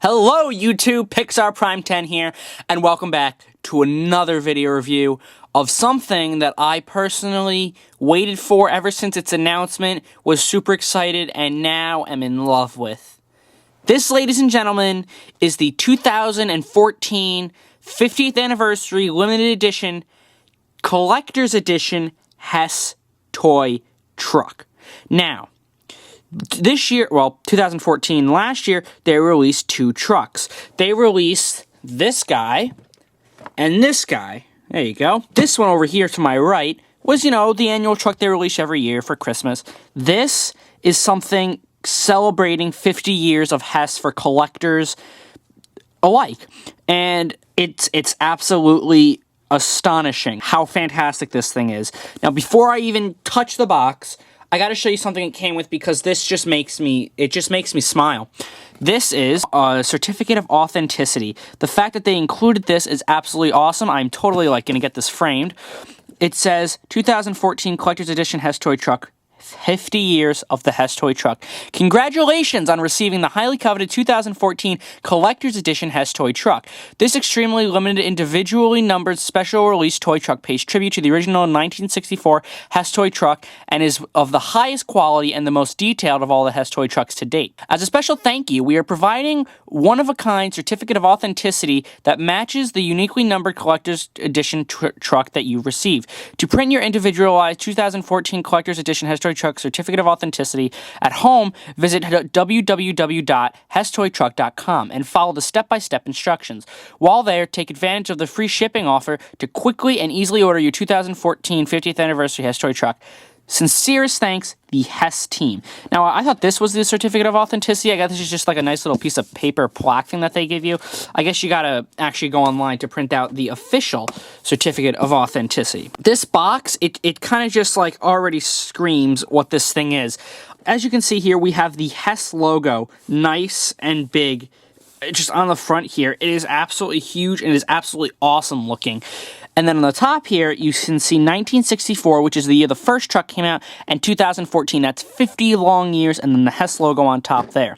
Hello YouTube, Pixar Prime 10 here, and welcome back to another video review of something that I personally waited for ever since its announcement, was super excited, and now am in love with. This, ladies and gentlemen, is the 2014 50th Anniversary Limited Edition Collector's Edition Hess Toy Truck. Now, this year, well, 2014, last year, they released two trucks. They released this guy and this guy. There you go. This one over here to my right was, the annual truck they release every year for Christmas. This is something celebrating 50 years of Hess for collectors alike. And it's absolutely astonishing how fantastic this thing is. Now, before I even touch the box, I gotta show you something it came with because this just makes me smile. This is a certificate of authenticity. The fact that they included this is absolutely awesome. I'm totally gonna get this framed. It says 2014 Collector's Edition Hess Toy Truck. 50 years of the Hess Toy Truck. Congratulations on receiving the highly coveted 2014 Collector's Edition Hess Toy Truck. This extremely limited, individually numbered, special release toy truck pays tribute to the original 1964 Hess Toy Truck and is of the highest quality and the most detailed of all the Hess Toy Trucks to date. As a special thank you, we are providing one-of-a-kind certificate of authenticity that matches the uniquely numbered Collector's Edition truck that you received. To print your individualized 2014 Collector's Edition Hess Toy Truck certificate of authenticity at home, visit www.hesstoytruck.com and follow the step-by-step instructions. While there, take advantage of the free shipping offer to quickly and easily order your 2014 50th Anniversary Hess Toy Truck. Sincerest thanks, the Hess team. Now, I thought this was the certificate of authenticity. I guess this is just like a nice little piece of paper plaque thing that they give you. I guess you gotta actually go online to print out the official certificate of authenticity. This box, it kind of just already screams what this thing is. As you can see here, we have the Hess logo, nice and big, just on the front here. It is absolutely huge and it is absolutely awesome looking. And then on the top here, you can see 1964, which is the year the first truck came out, and 2014. That's 50 long years, and then the Hess logo on top there.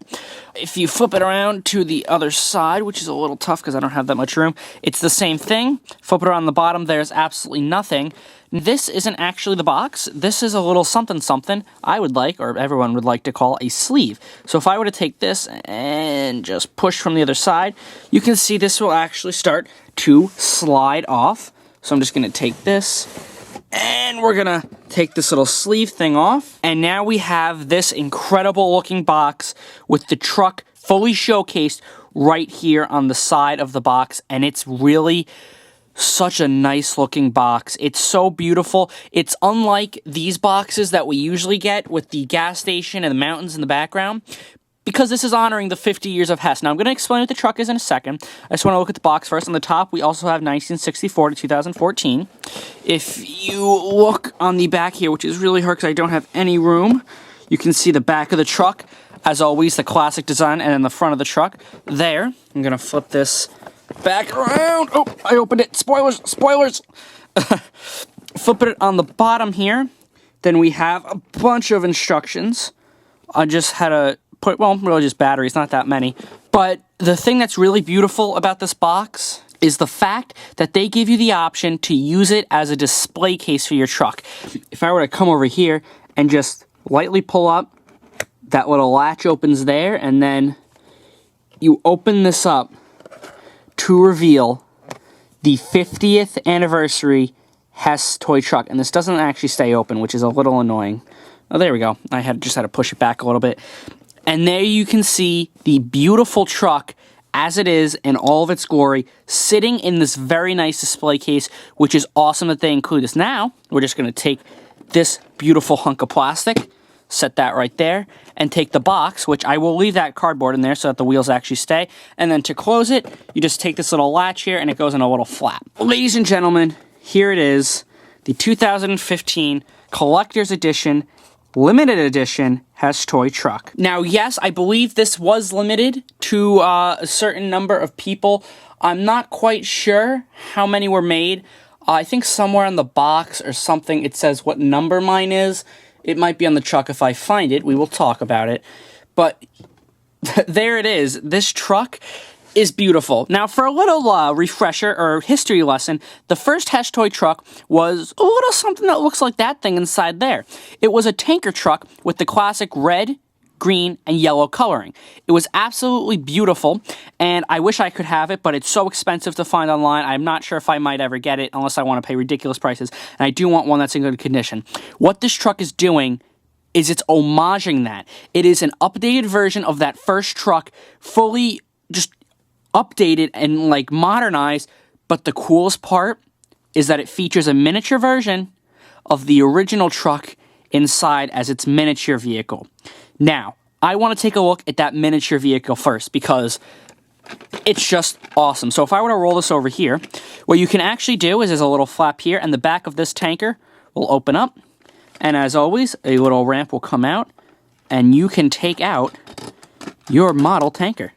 If you flip it around to the other side, which is a little tough because I don't have that much room, it's the same thing. Flip it around the bottom, there's absolutely nothing. This isn't actually the box. This is a little something I would like, or everyone would like to call, a sleeve. So if I were to take this and just push from the other side, you can see this will actually start to slide off. So I'm just going to take this, and we're going to take this little sleeve thing off. And now we have this incredible looking box with the truck fully showcased right here on the side of the box. And it's really such a nice looking box. It's so beautiful. It's unlike these boxes that we usually get with the gas station and the mountains in the background, because this is honoring the 50 years of Hess. Now, I'm going to explain what the truck is in a second. I just want to look at the box first. On the top, we also have 1964 to 2014. If you look on the back here, which is really hard because I don't have any room, you can see the back of the truck. As always, the classic design, and then the front of the truck there. I'm going to flip this back around. Oh, I opened it. Spoilers. Flip it on the bottom here. Then we have a bunch of instructions. I just had to really just batteries, not that many. But the thing that's really beautiful about this box is the fact that they give you the option to use it as a display case for your truck. If I were to come over here and just lightly pull up, that little latch opens there, and then you open this up to reveal the 50th Anniversary Hess Toy Truck. And this doesn't actually stay open, which is a little annoying. Oh, there we go. I just had to push it back a little bit. And there you can see the beautiful truck as it is in all of its glory, sitting in this very nice display case, which is awesome that they include this. Now, we're just going to take this beautiful hunk of plastic, set that right there, and take the box, which I will leave that cardboard in there so that the wheels actually stay. And then to close it, you just take this little latch here, and it goes in a little flap. Ladies and gentlemen, here it is, the 2015 Collector's Edition Limited Edition Hess Toy Truck. Now, yes, I believe this was limited to a certain number of people. I'm not quite sure how many were made. I think somewhere on the box or something it says what number mine is. It might be on the truck. If I find it, we will talk about it. But there it is. This truck is beautiful. Now, for a little refresher or history lesson, the first Hess toy truck was a little something that looks like that thing inside there. It was a tanker truck with the classic red, green, and yellow coloring. It was absolutely beautiful, and I wish I could have it, but it's so expensive to find online. I'm not sure if I might ever get it unless I want to pay ridiculous prices, and I do want one that's in good condition. What this truck is doing is it's homaging that. It is an updated version of that first truck, fully just updated and like modernized, but the coolest part is that it features a miniature version of the original truck inside as its miniature vehicle. Now, I want to take a look at that miniature vehicle first because it's just awesome. So if I were to roll this over here, what you can actually do is there's a little flap here, and the back of this tanker will open up, and as always, a little ramp will come out, and you can take out your model tanker.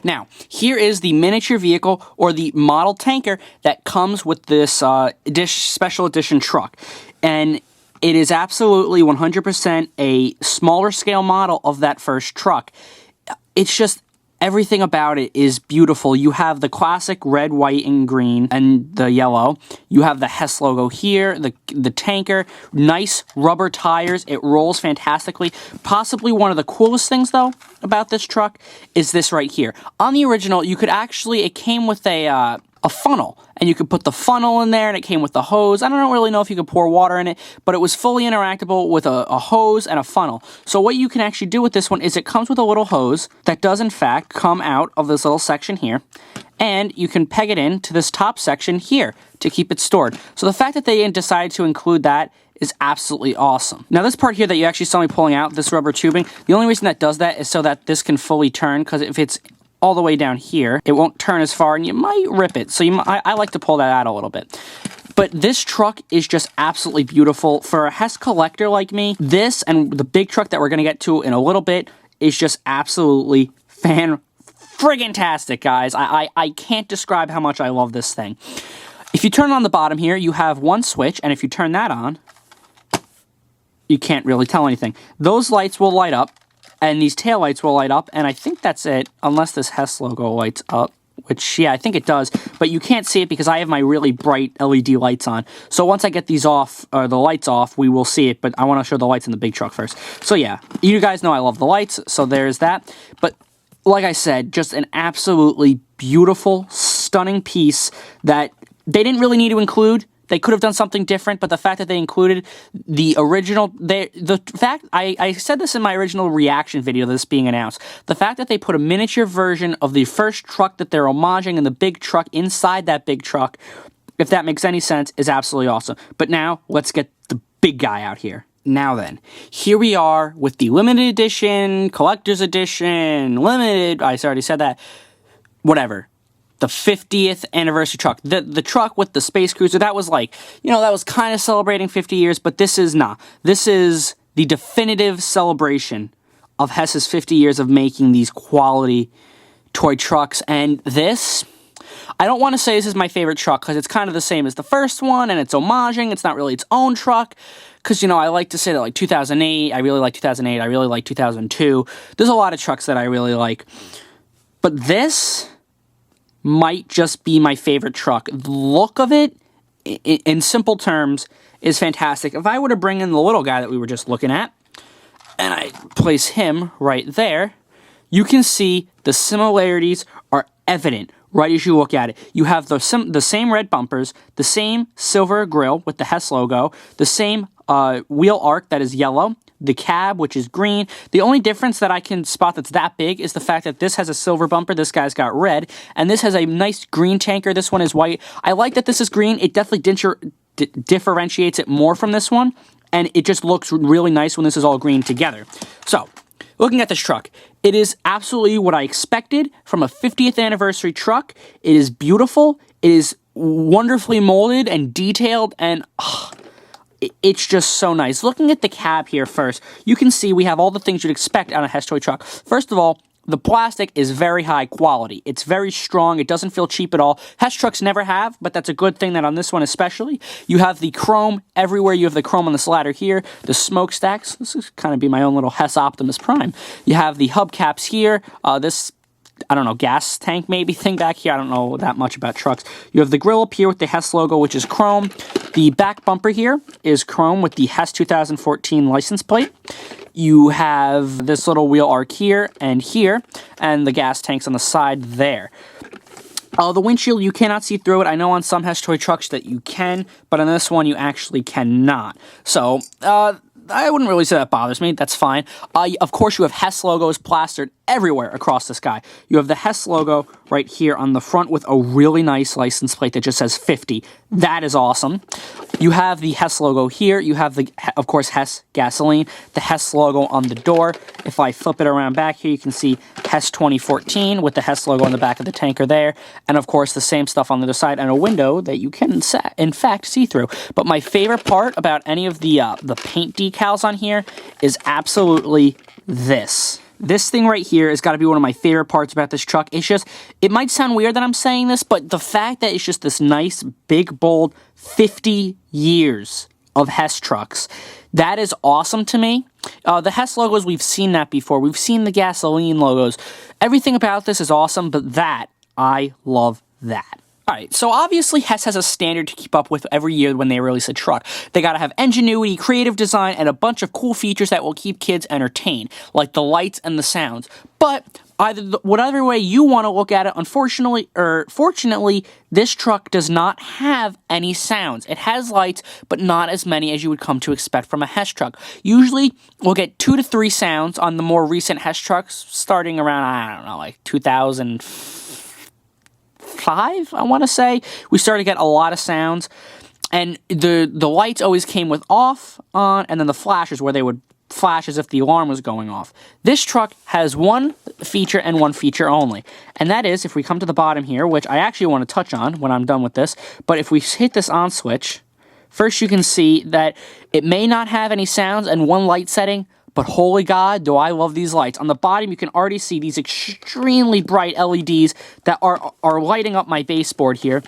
Now, here is the miniature vehicle, or the model tanker, that comes with this special edition truck. And it is absolutely 100% a smaller scale model of that first truck. It's just, everything about it is beautiful. You have the classic red, white, and green, and the yellow. You have the Hess logo here, the tanker, nice rubber tires. It rolls fantastically. Possibly one of the coolest things, though, about this truck is this right here. On the original, you could actually, it came with a funnel, and you could put the funnel in there, and it came with the hose. I don't really know if you could pour water in it, but it was fully interactable with a hose and a funnel. So what you can actually do with this one is it comes with a little hose that does in fact come out of this little section here, and you can peg it in to this top section here to keep it stored. So the fact that they decided to include that is absolutely awesome. Now this part here that you actually saw me pulling out, this rubber tubing, the only reason that does that is so that this can fully turn, because if it's all the way down here, it won't turn as far, and you might rip it. So I like to pull that out a little bit. But this truck is just absolutely beautiful. For a Hess collector like me, this and the big truck that we're going to get to in a little bit is just absolutely friggin-tastic, guys. I can't describe how much I love this thing. If you turn on the bottom here, you have one switch, and if you turn that on, you can't really tell anything. Those lights will light up, and these taillights will light up, and I think that's it, unless this Hess logo lights up, which, yeah, I think it does, but you can't see it because I have my really bright LED lights on. So once I get these off, or the lights off, we will see it, but I want to show the lights in the big truck first. So yeah, you guys know I love the lights, so there's that. But like I said, just an absolutely beautiful, stunning piece that they didn't really need to include. They could have done something different, but the fact that they included the original, I said this in my original reaction video to this being announced, the fact that they put a miniature version of the first truck that they're homaging in the big truck inside that big truck, if that makes any sense, is absolutely awesome. But now, let's get the big guy out here. Now then, here we are with the limited edition, collector's edition, limited, I already said that, whatever. The 50th anniversary truck. The truck with the Space Cruiser, that was like, that was kind of celebrating 50 years, but this is not. This is the definitive celebration of Hess's 50 years of making these quality toy trucks. And this, I don't want to say this is my favorite truck, because it's kind of the same as the first one, and it's homaging. It's not really its own truck, because, I like to say that, like, 2008, I really like 2008, I really like 2002. There's a lot of trucks that I really like. But this might just be my favorite truck. The look of it, in simple terms, is fantastic. If I were to bring in the little guy that we were just looking at, and I place him right there, you can see the similarities are evident right as you look at it. You have the same red bumpers, the same silver grille with the Hess logo, the same wheel arc that is yellow, the cab, which is green. The only difference that I can spot that's that big is the fact that this has a silver bumper, this guy's got red, and this has a nice green tanker, this one is white. I like that this is green. It definitely differentiates it more from this one, and it just looks really nice when this is all green together. So, looking at this truck, it is absolutely what I expected from a 50th anniversary truck. It is beautiful, it is wonderfully molded and detailed, and it's just so nice. Looking at the cab here first, you can see we have all the things you'd expect on a Hess toy truck. First of all, the plastic is very high quality. It's very strong. It doesn't feel cheap at all. Hess trucks never have, but that's a good thing that on this one especially. You have the chrome everywhere. You have the chrome on the slider here. The smokestacks. This is kind of be my own little Hess Optimus Prime. You have the hubcaps here. This, I don't know, gas tank maybe thing back here. I don't know that much about trucks. You have the grill up here with the Hess logo, which is chrome. The back bumper here is chrome with the Hess 2014 license plate. You have this little wheel arc here, and the gas tanks on the side there. The windshield, you cannot see through it. I know on some Hess toy trucks that you can, but on this one you actually cannot. So, I wouldn't really say that bothers me. That's fine. Of course, you have Hess logos plastered everywhere across this guy. You have the Hess logo right here on the front with a really nice license plate that just says 50. That is awesome. You have the Hess logo here. You have, of course, Hess gasoline. The Hess logo on the door. If I flip it around back here, you can see Hess 2014 with the Hess logo on the back of the tanker there. And, of course, the same stuff on the other side and a window that you can, in fact, see through. But my favorite part about any of the paint decals on here is absolutely this. This thing right here has got to be one of my favorite parts about this truck. It's just, it might sound weird that I'm saying this, but the fact that it's just this nice, big, bold 50 years of Hess trucks, that is awesome to me. The Hess logos, we've seen that before. We've seen the gasoline logos. Everything about this is awesome, but I love that. Alright, so obviously Hess has a standard to keep up with every year when they release a truck. They gotta have ingenuity, creative design, and a bunch of cool features that will keep kids entertained, like the lights and the sounds. But whatever way you want to look at it, fortunately, this truck does not have any sounds. It has lights, but not as many as you would come to expect from a Hess truck. Usually, we'll get 2 to 3 sounds on the more recent Hess trucks, starting around, I don't know, like 2005, I want to say. We started to get a lot of sounds, and the lights always came with off, on, and then the flashes where they would flash as if the alarm was going off. This truck has one feature and one feature only, and that is, if we come to the bottom here, which I actually want to touch on when I'm done with this, but if we hit this on switch, first you can see that it may not have any sounds and one light setting, but holy God, do I love these lights. On the bottom, you can already see these extremely bright LEDs that are lighting up my baseboard here.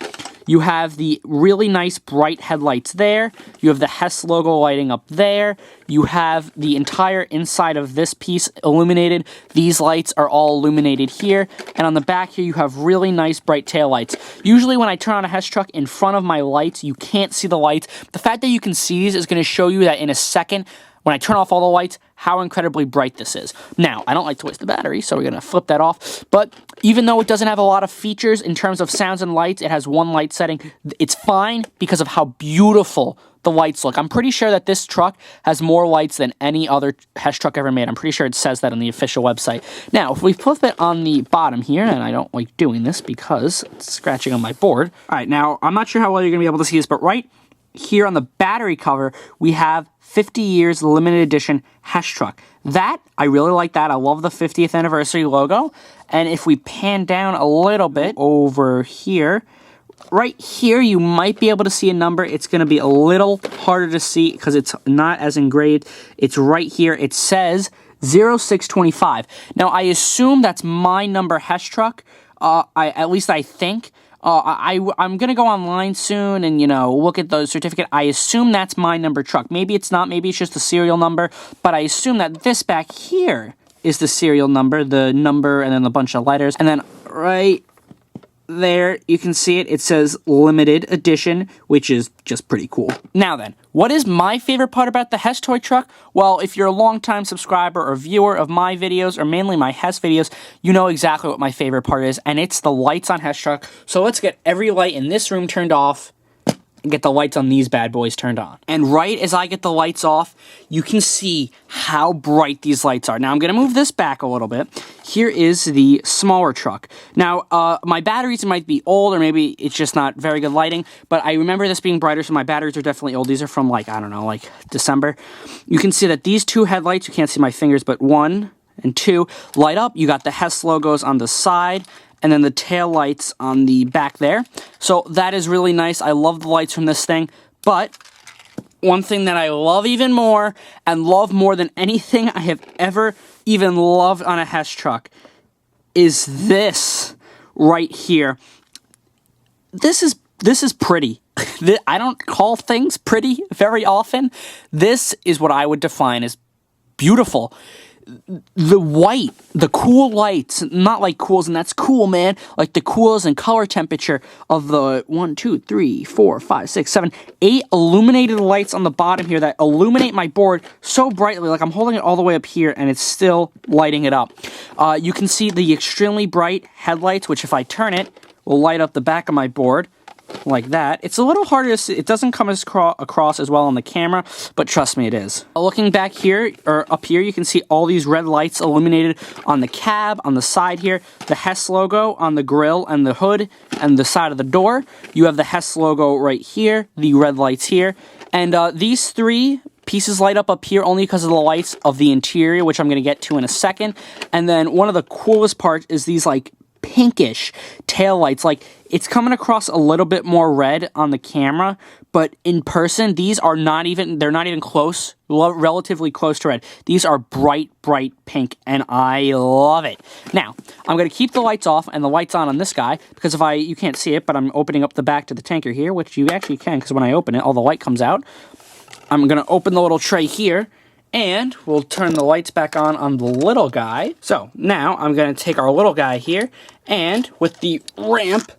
You have the really nice bright headlights there. You have the Hess logo lighting up there. You have the entire inside of this piece illuminated. These lights are all illuminated here. And on the back here, you have really nice bright taillights. Usually when I turn on a Hess truck in front of my lights, you can't see the lights. The fact that you can see these is going to show you that in a second, when I turn off all the lights, how incredibly bright this is. Now, I don't like to waste the battery, so we're going to flip that off. But even though it doesn't have a lot of features in terms of sounds and lights, it has one light setting. It's fine because of how beautiful the lights look. I'm pretty sure that this truck has more lights than any other Hess truck ever made. I'm pretty sure it says that on the official website. Now, if we flip it on the bottom here, and I don't like doing this because it's scratching on my board. All right, now, I'm not sure how well you're going to be able to see this, but right here on the battery cover, we have 50 years limited edition Hess truck. That, I really like that. I love the 50th anniversary logo. And if we pan down a little bit over here, right here, you might be able to see a number. It's going to be a little harder to see because it's not as engraved. It's right here. It says 0625. Now, I assume that's my number Hess truck. At least I think. I'm going to go online soon and, look at the certificate. I assume that's my number truck. Maybe it's not. Maybe it's just the serial number. But I assume that this back here is the serial number, and then a bunch of letters. And then right there, you can see it. It says limited edition, which is just pretty cool. Now then, what is my favorite part about the Hess toy truck? Well, if you're a longtime subscriber or viewer of my videos, or mainly my Hess videos, you know exactly what my favorite part is, and it's the lights on Hess truck. So let's get every light in this room turned off, and get the lights on these bad boys turned on. And right as I get the lights off, you can see how bright these lights are. Now, I'm going to move this back a little bit. Here is the smaller truck. Now, my batteries might be old, or maybe it's just not very good lighting, but I remember this being brighter, so my batteries are definitely old. These are from, I don't know, December. You can see that these two headlights, you can't see my fingers, but 1 and 2 light up. You got the Hess logos on the side, and then the tail lights on the back there. So that is really nice. I love the lights from this thing. But one thing that I love even more, and love more than anything I have ever even loved on a Hess truck, is this right here. This is pretty. I don't call things pretty very often. This is what I would define as beautiful. The white, the cool lights, not like cools, and that's cool, man. Like the cools and color temperature of the 1, 2, 3, 4, 5, 6, 7, 8 illuminated lights on the bottom here that illuminate my board so brightly. Like I'm holding it all the way up here and it's still lighting it up. You can see the extremely bright headlights, which if I turn it, will light up the back of my board. Like that. It's a little harder to see. It doesn't come across as well on the camera, but trust me, it is. Looking back here, or up here, you can see all these red lights illuminated on the cab, on the side here, the Hess logo on the grill and the hood and the side of the door. You have the Hess logo right here, the red lights here, and these three pieces light up here only because of the lights of the interior, which I'm going to get to in a second. And then one of the coolest parts is these like pinkish tail lights. Like it's coming across a little bit more red on the camera, but in person these are not even, they're not even close, relatively close to red. These are bright pink and I love it. Now I'm going to keep the lights off and the lights on this guy because you can't see it, but I'm opening up the back to the tanker here, which you actually can because when I open it all the light comes out. I'm going to open the little tray here and we'll turn the lights back on the little guy. So now I'm going to take our little guy here, and with the ramp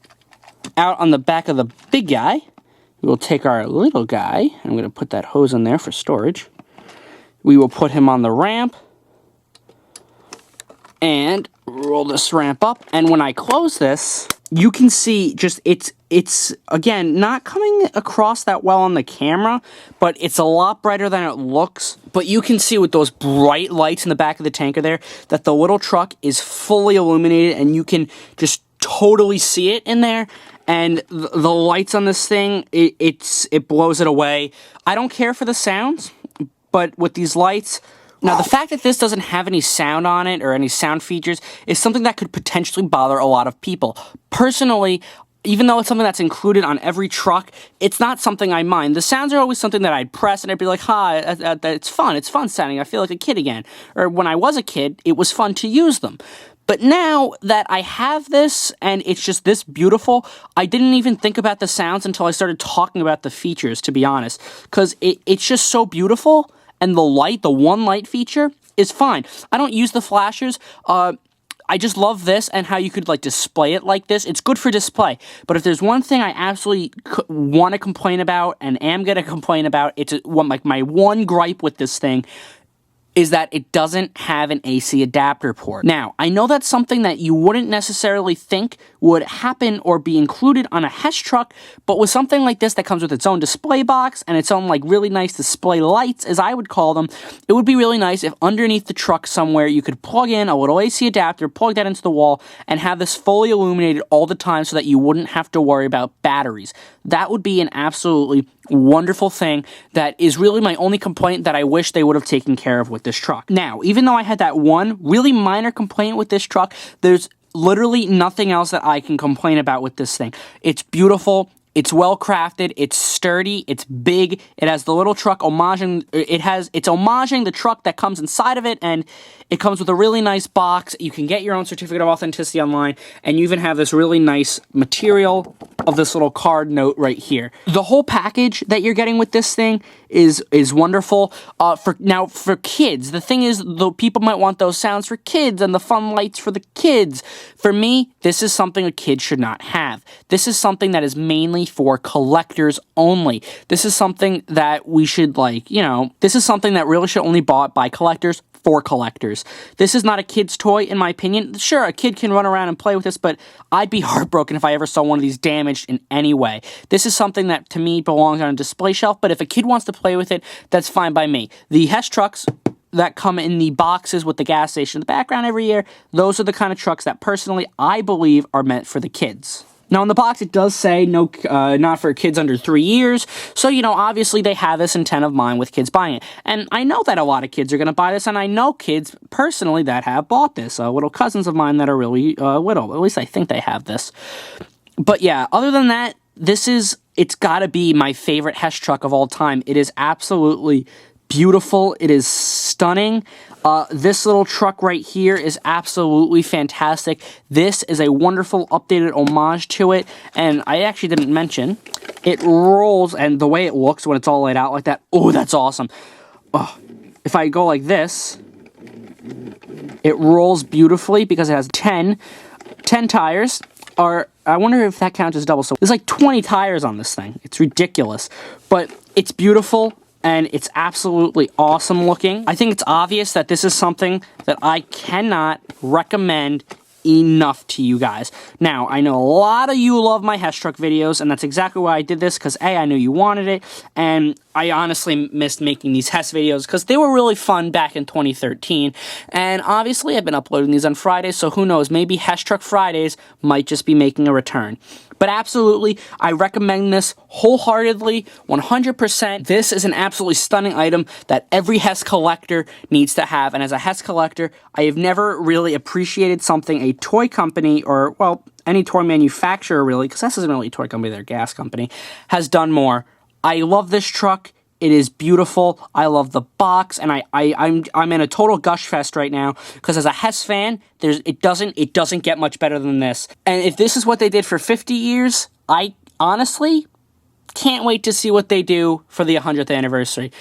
out on the back of the big guy, we will take our little guy. I'm going to put that hose in there for storage. We will put him on the ramp and roll this ramp up. And when I close this, you can see just it's again not coming across that well on the camera, but it's a lot brighter than it looks. But you can see with those bright lights in the back of the tanker there that the little truck is fully illuminated and you can just totally see it in there. And the lights on this thing, it blows it away. I don't care for the sounds, but with these lights, now the fact that this doesn't have any sound on it or any sound features is something that could potentially bother a lot of people. Personally, even though it's something that's included on every truck, it's not something I mind. The sounds are always something that I'd press and I'd be like, it's fun. It's fun sounding. I feel like a kid again. Or when I was a kid, it was fun to use them. But now that I have this and it's just this beautiful, I didn't even think about the sounds until I started talking about the features, to be honest. Because it's just so beautiful, and the one light feature is fine. I don't use the flashers. I just love this and how you could like display it like this. It's good for display. But if there's one thing I absolutely want to complain about and am going to complain about, it's like my one gripe with this thing is that it doesn't have an AC adapter port. Now, I know that's something that you wouldn't necessarily think would happen or be included on a Hess truck, but with something like this that comes with its own display box and its own like really nice display lights, as I would call them, it would be really nice if underneath the truck somewhere you could plug in a little AC adapter, plug that into the wall, and have this fully illuminated all the time so that you wouldn't have to worry about batteries. That would be an absolutely wonderful thing that is really my only complaint that I wish they would have taken care of with this truck. Now, even though I had that one really minor complaint with this truck, there's literally nothing else that I can complain about with this thing. It's beautiful. It's well crafted, it's sturdy, it's big, it has the little truck homaging, it's homaging the truck that comes inside of it, and it comes with a really nice box. You can get your own certificate of authenticity online, and you even have this really nice material of this little card note right here. The whole package that you're getting with this thing is wonderful. For kids, the thing is, though, people might want those sounds for kids and the fun lights for the kids. For me, this is something a kid should not have. This is something that is mainly for collectors only. This is something that we should this is something that really should only be bought by collectors for collectors. This is not a kid's toy, in my opinion. Sure, a kid can run around and play with this, but I'd be heartbroken if I ever saw one of these damaged in any way. This is something that, to me, belongs on a display shelf, but if a kid wants to play with it, that's fine by me. The Hess trucks that come in the boxes with the gas station in the background every year, those are the kind of trucks that, personally, I believe are meant for the kids. Now, in the box, it does say no, not for kids under 3 years, so, obviously they have this intent of mind with kids buying it. And I know that a lot of kids are going to buy this, and I know kids, personally, that have bought this. Little cousins of mine that are really little. At least I think they have this. But yeah, other than that, it's got to be my favorite Hess truck of all time. It is absolutely beautiful. It is stunning. This little truck right here is absolutely fantastic. This is a wonderful updated homage to it, and I actually didn't mention, it rolls, and the way it looks when it's all laid out like that, oh, that's awesome. Oh, if I go like this, it rolls beautifully because it has 10 tires. I wonder if that counts as double. So there's like 20 tires on this thing. It's ridiculous, but it's beautiful. And it's absolutely awesome looking. I think it's obvious that this is something that I cannot recommend enough to you guys. Now, I know a lot of you love my Hess truck videos, and that's exactly why I did this, because A, I knew you wanted it, and I honestly missed making these Hess videos, because they were really fun back in 2013, and obviously I've been uploading these on Fridays, so who knows, maybe Hess Truck Fridays might just be making a return. But absolutely, I recommend this wholeheartedly, 100%. This is an absolutely stunning item that every Hess collector needs to have. And as a Hess collector, I have never really appreciated something a toy company, or, well, any toy manufacturer really, because Hess isn't really a toy company, they're a gas company, has done more. I love this truck. It is beautiful. I love the box, and I'm in a total gush fest right now because as a Hess fan, it doesn't get much better than this. And if this is what they did for 50 years, I honestly can't wait to see what they do for the 100th anniversary.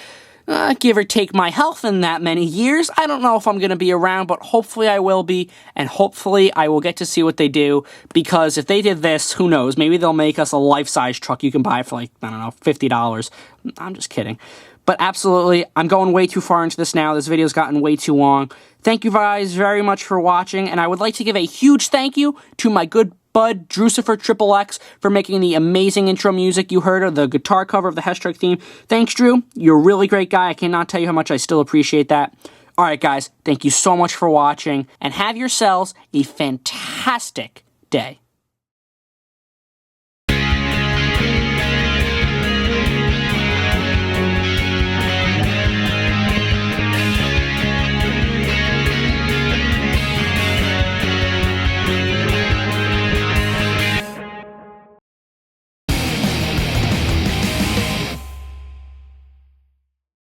Give or take my health in that many years. I don't know if I'm going to be around, but hopefully I will be, and hopefully I will get to see what they do, because if they did this, who knows, maybe they'll make us a life-size truck you can buy for like, I don't know, $50. I'm just kidding. But absolutely, I'm going way too far into this now. This video's gotten way too long. Thank you guys very much for watching, and I would like to give a huge thank you to my good bud, DrewsiferxXx, for making the amazing intro music you heard of the guitar cover of the Hess truck theme. Thanks, Drew. You're a really great guy. I cannot tell you how much I still appreciate that. Alright, guys. Thank you so much for watching, and have yourselves a fantastic day.